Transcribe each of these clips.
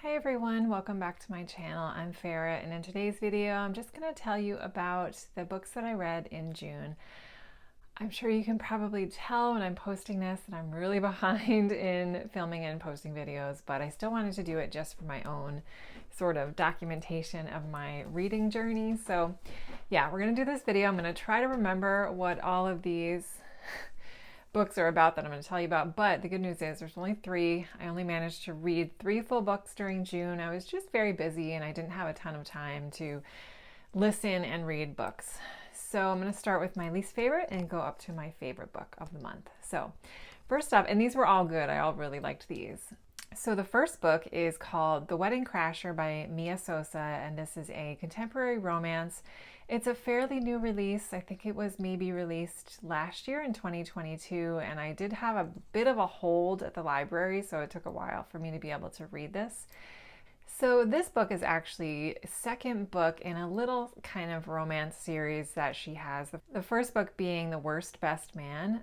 Hi everyone, welcome back to my channel. I'm Farah, and in today's video I'm just going to tell you about the books that I read in June. I'm sure you can probably tell when I'm posting this that I'm really behind in filming and posting videos, but I still wanted to do it just for my own sort of documentation of my reading journey. So yeah, we're going to do this video. I'm going to try to remember what all of these books are about that I'm going to tell you about, but the good news is there's only 3. I only managed to read 3 full books during June. I was just very busy and I didn't have a ton of time to listen and read books. So I'm going to start with my least favorite and go up to my favorite book of the month. So first up, and these were all good, I all really liked these. So the first book is called The Wedding Crasher by Mia Sosa, and this is a contemporary romance. It's a fairly new release. I think it was maybe released last year in 2022, and I did have a bit of a hold at the library, so it took a while for me to be able to read this. So this book is actually a second book in a little kind of romance series that she has. The first book being The Worst Best Man.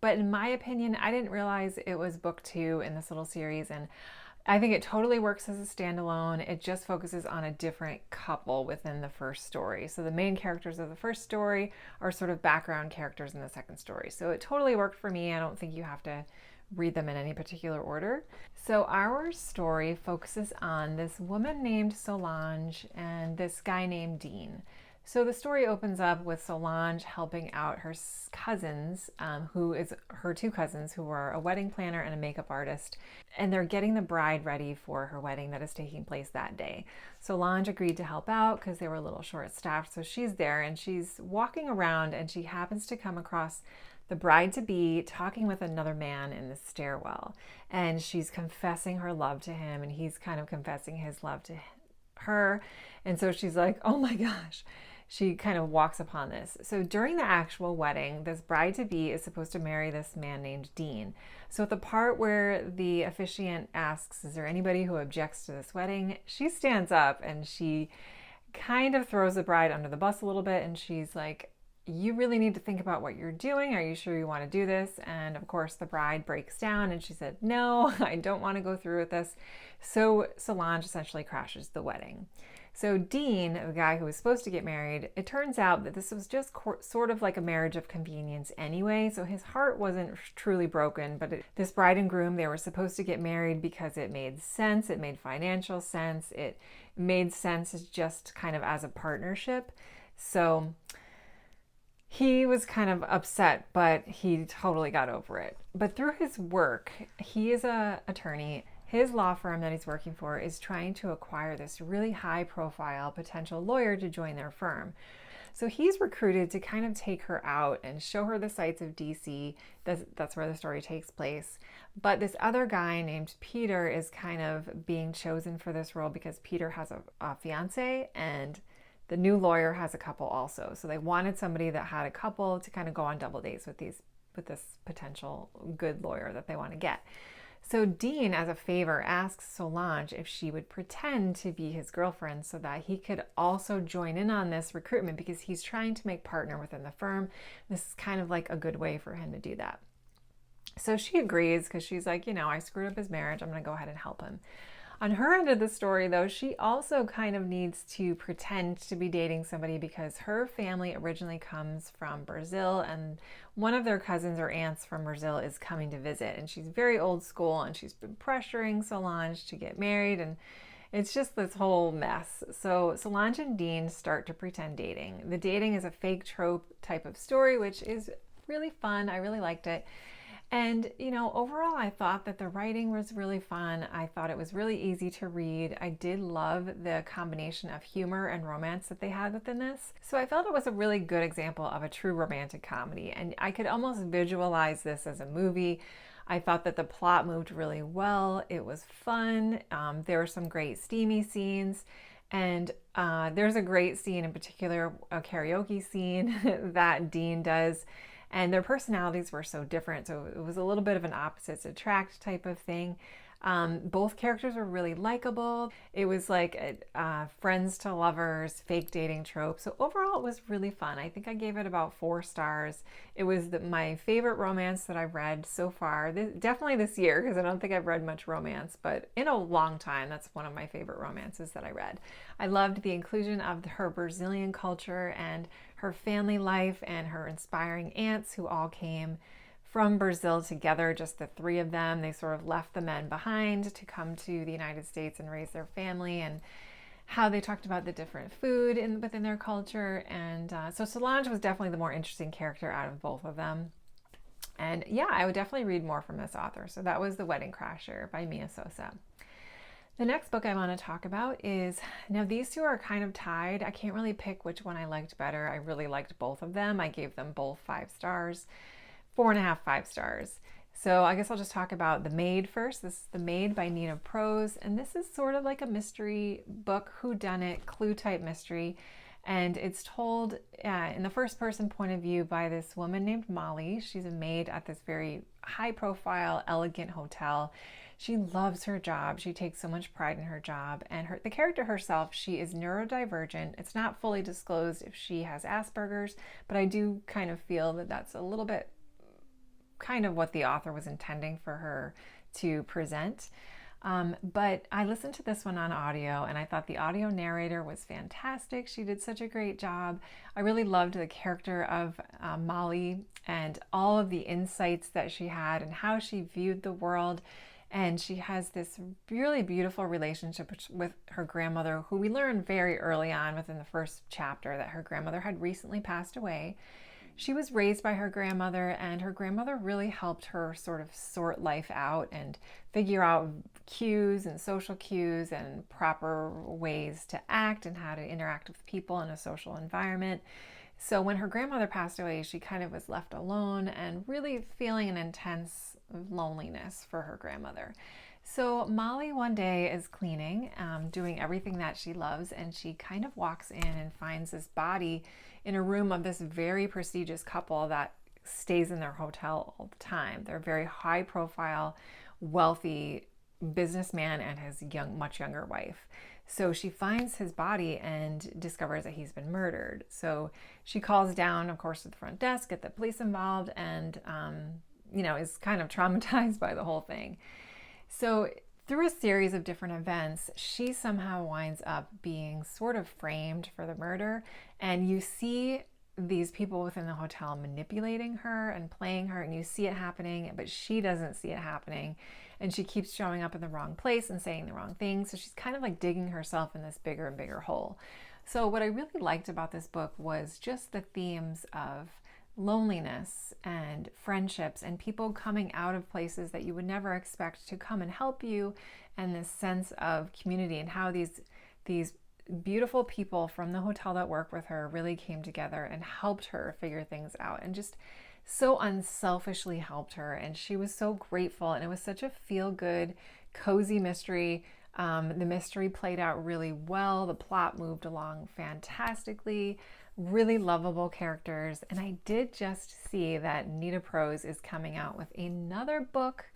But in my opinion, I didn't realize it was book 2 in this little series, and I think it totally works as a standalone. It just focuses on a different couple within the first story. So the main characters of the first story are sort of background characters in the second story. So it totally worked for me. I don't think you have to read them in any particular order. So our story focuses on this woman named Solange and this guy named Dean. So the story opens up with Solange helping out her cousins, her 2 cousins who are a wedding planner and a makeup artist, and they're getting the bride ready for her wedding that is taking place that day. Solange agreed to help out because they were a little short-staffed, so she's there and she's walking around and she happens to come across the bride-to-be talking with another man in the stairwell, and she's confessing her love to him and he's kind of confessing his love to her, and so she's like, oh my gosh. She kind of walks upon this. So during the actual wedding, this bride-to-be is supposed to marry this man named Dean. So at the part where the officiant asks, is there anybody who objects to this wedding, she stands up and she kind of throws the bride under the bus a little bit, and she's like, you really need to think about what you're doing. Are you sure you want to do this? And of course the bride breaks down and she said, no, I don't want to go through with this. So Solange essentially crashes the wedding. So Dean, the guy who was supposed to get married, it turns out that this was just sort of like a marriage of convenience anyway. So his heart wasn't truly broken, but this bride and groom, they were supposed to get married because it made sense. It made financial sense. It made sense just kind of as a partnership. So he was kind of upset, but he totally got over it. But through his work, he is an attorney. His law firm that he's working for is trying to acquire this really high-profile potential lawyer to join their firm. So he's recruited to kind of take her out and show her the sights of DC. That's where the story takes place. But this other guy named Peter is kind of being chosen for this role because Peter has a fiance, and the new lawyer has a couple also. So they wanted somebody that had a couple to kind of go on double dates with this potential good lawyer that they want to get. So Dean, as a favor, asks Solange if she would pretend to be his girlfriend so that he could also join in on this recruitment, because he's trying to make partner within the firm. This is kind of like a good way for him to do that. So she agrees because she's like, I screwed up his marriage. I'm going to go ahead and help him. On her end of the story, though, she also kind of needs to pretend to be dating somebody because her family originally comes from Brazil, and one of their cousins or aunts from Brazil is coming to visit, and she's very old school, and she's been pressuring Solange to get married, and it's just this whole mess. So Solange and Dean start to pretend dating. The dating is a fake trope type of story, which is really fun. I really liked it. And, overall, I thought that the writing was really fun. I thought it was really easy to read. I did love the combination of humor and romance that they had within this. So I felt it was a really good example of a true romantic comedy, and I could almost visualize this as a movie. I thought that the plot moved really well. It was fun. There were some great steamy scenes. And there's a great scene in particular, a karaoke scene that Dean does. And their personalities were so different, so it was a little bit of an opposites attract type of thing. Both characters were really likable. It was like a friends to lovers, fake dating trope. So overall, it was really fun. I think I gave it about 4 stars. It was my favorite romance that I've read so far. Definitely this year, because I don't think I've read much romance, but in a long time, that's one of my favorite romances that I read. I loved the inclusion of her Brazilian culture and her family life and her inspiring aunts who all came from Brazil together, just the 3 of them. They sort of left the men behind to come to the United States and raise their family, and how they talked about the different food within their culture. And so Solange was definitely the more interesting character out of both of them. And yeah, I would definitely read more from this author. So that was The Wedding Crasher by Mia Sosa. The next book I want to talk about is, now these 2 are kind of tied. I can't really pick which one I liked better. I really liked both of them. I gave them both 5 stars. 4.5, 5 stars. So I guess I'll just talk about The Maid first. This is The Maid by Nita Prose, and this is sort of like a mystery book, whodunit, clue type mystery. And it's told in the first person point of view by this woman named Molly. She's a maid at this very high profile, elegant hotel. She loves her job. She takes so much pride in her job. And the character herself, she is neurodivergent. It's not fully disclosed if she has Asperger's, but I do kind of feel that that's a little bit kind of what the author was intending for her to present. But I listened to this one on audio, and I thought the audio narrator was fantastic. She did such a great job. I really loved the character of Molly and all of the insights that she had and how she viewed the world. And she has this really beautiful relationship with her grandmother, who we learn very early on within the first chapter that her grandmother had recently passed away. She was raised by her grandmother, and her grandmother really helped her sort of sort life out and figure out cues and social cues and proper ways to act and how to interact with people in a social environment. So when her grandmother passed away, she kind of was left alone and really feeling an intense loneliness for her grandmother. So Molly one day is cleaning, doing everything that she loves, and she kind of walks in and finds this body in a room of this very prestigious couple that stays in their hotel all the time. They're very high profile, wealthy businessman and his much younger wife. So she finds his body and discovers that he's been murdered. So she calls down, of course, to the front desk, get the police involved, and is kind of traumatized by the whole thing. So through a series of different events, she somehow winds up being sort of framed for the murder. And you see these people within the hotel manipulating her and playing her, and you see it happening, but she doesn't see it happening. And she keeps showing up in the wrong place and saying the wrong thing. So she's kind of like digging herself in this bigger and bigger hole. So what I really liked about this book was just the themes of loneliness and friendships and people coming out of places that you would never expect to come and help you, and this sense of community and how these beautiful people from the hotel that work with her really came together and helped her figure things out and just so unselfishly helped her. And she was so grateful, and it was such a feel-good, cozy mystery. The mystery played out really well. The plot moved along fantastically. Really lovable characters. And I did just see that Nita Prose is coming out with another book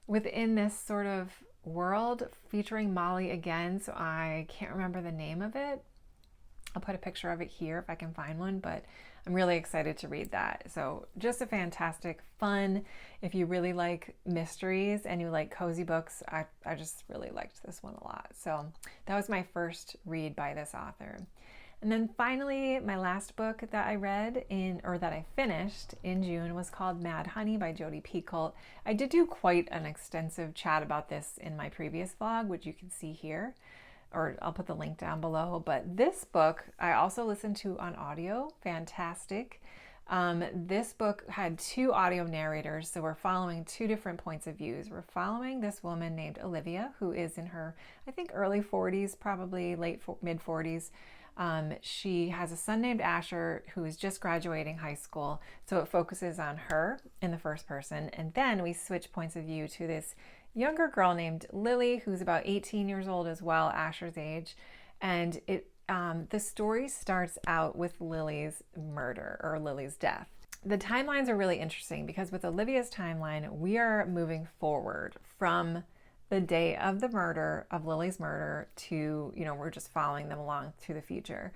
within this sort of world featuring Molly again. So I can't remember the name of it. I'll put a picture of it here if I can find one, but I'm really excited to read that. So just a fantastic fun. If you really like mysteries and you like cozy books, I just really liked this one a lot. So that was my first read by this author. And then finally, my last book that I read that I finished in June was called Mad Honey by Jodi Piccoult. I did do quite an extensive chat about this in my previous vlog, which you can see here, or I'll put the link down below. But this book I also listened to on audio. Fantastic. This book had 2 audio narrators, so we're following 2 different points of views. We're following this woman named Olivia, who is in her, I think, early 40s, probably mid 40s. She has a son named Asher who is just graduating high school, so it focuses on her in the first person. And then we switch points of view to this younger girl named Lily, who's about 18 years old as well, Asher's age. And the story starts out with Lily's murder, or Lily's death. The timelines are really interesting because with Olivia's timeline, we are moving forward from the day of the murder, of Lily's murder, to, we're just following them along to the future.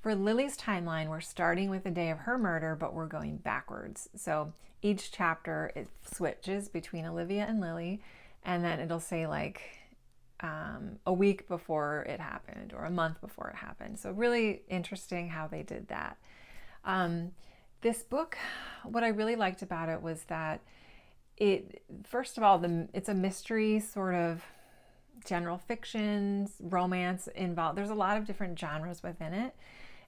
For Lily's timeline, we're starting with the day of her murder, but we're going backwards. So each chapter, it switches between Olivia and Lily, and then it'll say like a week before it happened or a month before it happened. So really interesting how they did that. This book, what I really liked about it was that first of all, it's a mystery, sort of general fiction, romance involved. There's a lot of different genres within it.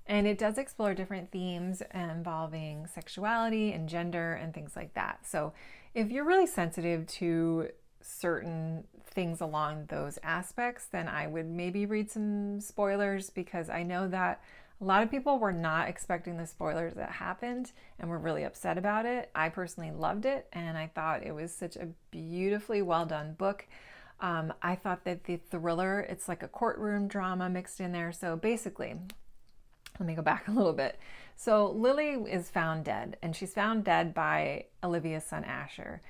And it does explore different themes involving sexuality and gender and things like that. So if you're really sensitive to certain things along those aspects, then I would maybe read some spoilers, because I know that a lot of people were not expecting the spoilers that happened and were really upset about it. I personally loved it, and I thought it was such a beautifully well done book. I thought that the thriller, it's like a courtroom drama mixed in there. So basically, let me go back a little bit. So Lily is found dead, and she's found dead by Olivia's son, Asher.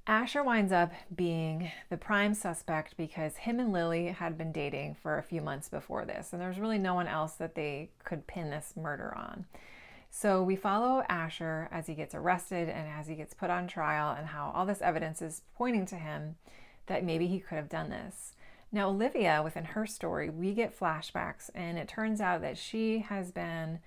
Asher winds up being the prime suspect because him and Lily had been dating for a few months before this, and there's really no one else that they could pin this murder on. So we follow Asher as he gets arrested and as he gets put on trial, and how all this evidence is pointing to him that maybe he could have done this. Now, Olivia, within her story, we get flashbacks, and it turns out that she has been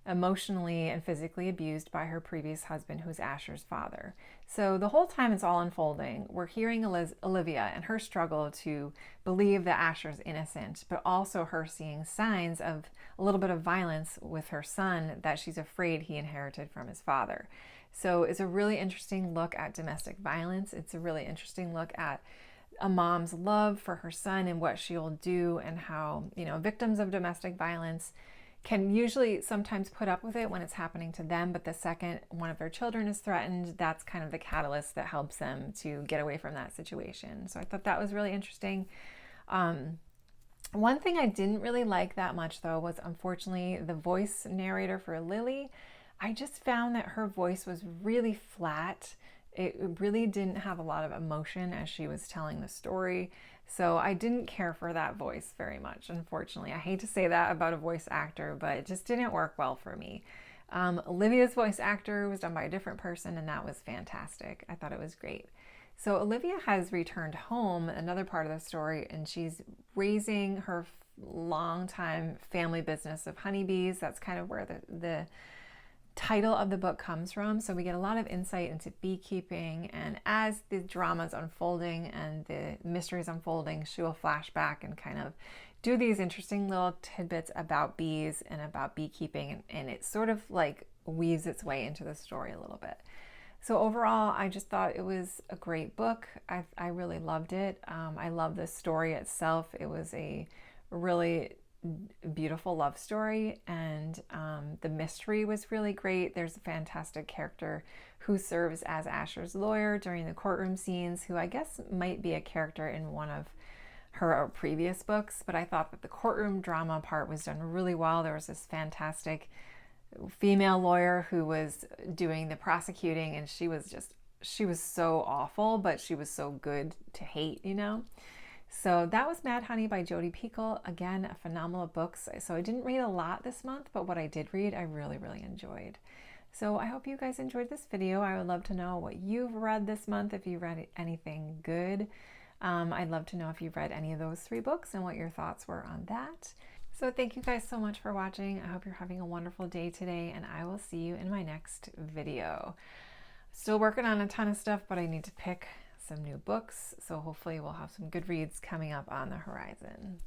emotionally and physically abused by her previous husband, who's Asher's father. So the whole time it's all unfolding, we're hearing Olivia and her struggle to believe that Asher's innocent, but also her seeing signs of a little bit of violence with her son that she's afraid he inherited from his father. So it's a really interesting look at domestic violence. It's a really interesting look at a mom's love for her son and what she'll do, and how, victims of domestic violence can usually sometimes put up with it when it's happening to them, but the second one of their children is threatened, that's kind of the catalyst that helps them to get away from that situation. So I thought that was really interesting. One thing I didn't really like that much, though, was unfortunately the voice narrator for Lily. I just found that her voice was really flat. It really didn't have a lot of emotion as she was telling the story. So I didn't care for that voice very much, unfortunately. I hate to say that about a voice actor, but it just didn't work well for me. Olivia's voice actor was done by a different person, and that was fantastic. I thought it was great. So Olivia has returned home, another part of the story, and she's raising her longtime family business of honeybees. That's kind of where the title of the book comes from. So we get a lot of insight into beekeeping, and as the drama's unfolding and the mystery's unfolding, she will flash back and kind of do these interesting little tidbits about bees and about beekeeping, and it sort of like weaves its way into the story a little bit. So overall, I just thought it was a great book. I really loved it. I love the story itself. It was a really beautiful love story, and the mystery was really great. There's a fantastic character who serves as Asher's lawyer during the courtroom scenes, who I guess might be a character in one of her previous books, but I thought that the courtroom drama part was done really well. There was this fantastic female lawyer who was doing the prosecuting, and she was so awful, but she was so good to hate, So that was Mad Honey by Jodi Piccoult. Again, a phenomenal book. So I didn't read a lot this month, but what I did read, I really, really enjoyed. So I hope you guys enjoyed this video. I would love to know what you've read this month, if you read anything good. I'd love to know if you've read any of those 3 books and what your thoughts were on that. So thank you guys so much for watching. I hope you're having a wonderful day today, and I will see you in my next video. Still working on a ton of stuff, but I need to pick some new books, so hopefully we'll have some good reads coming up on the horizon.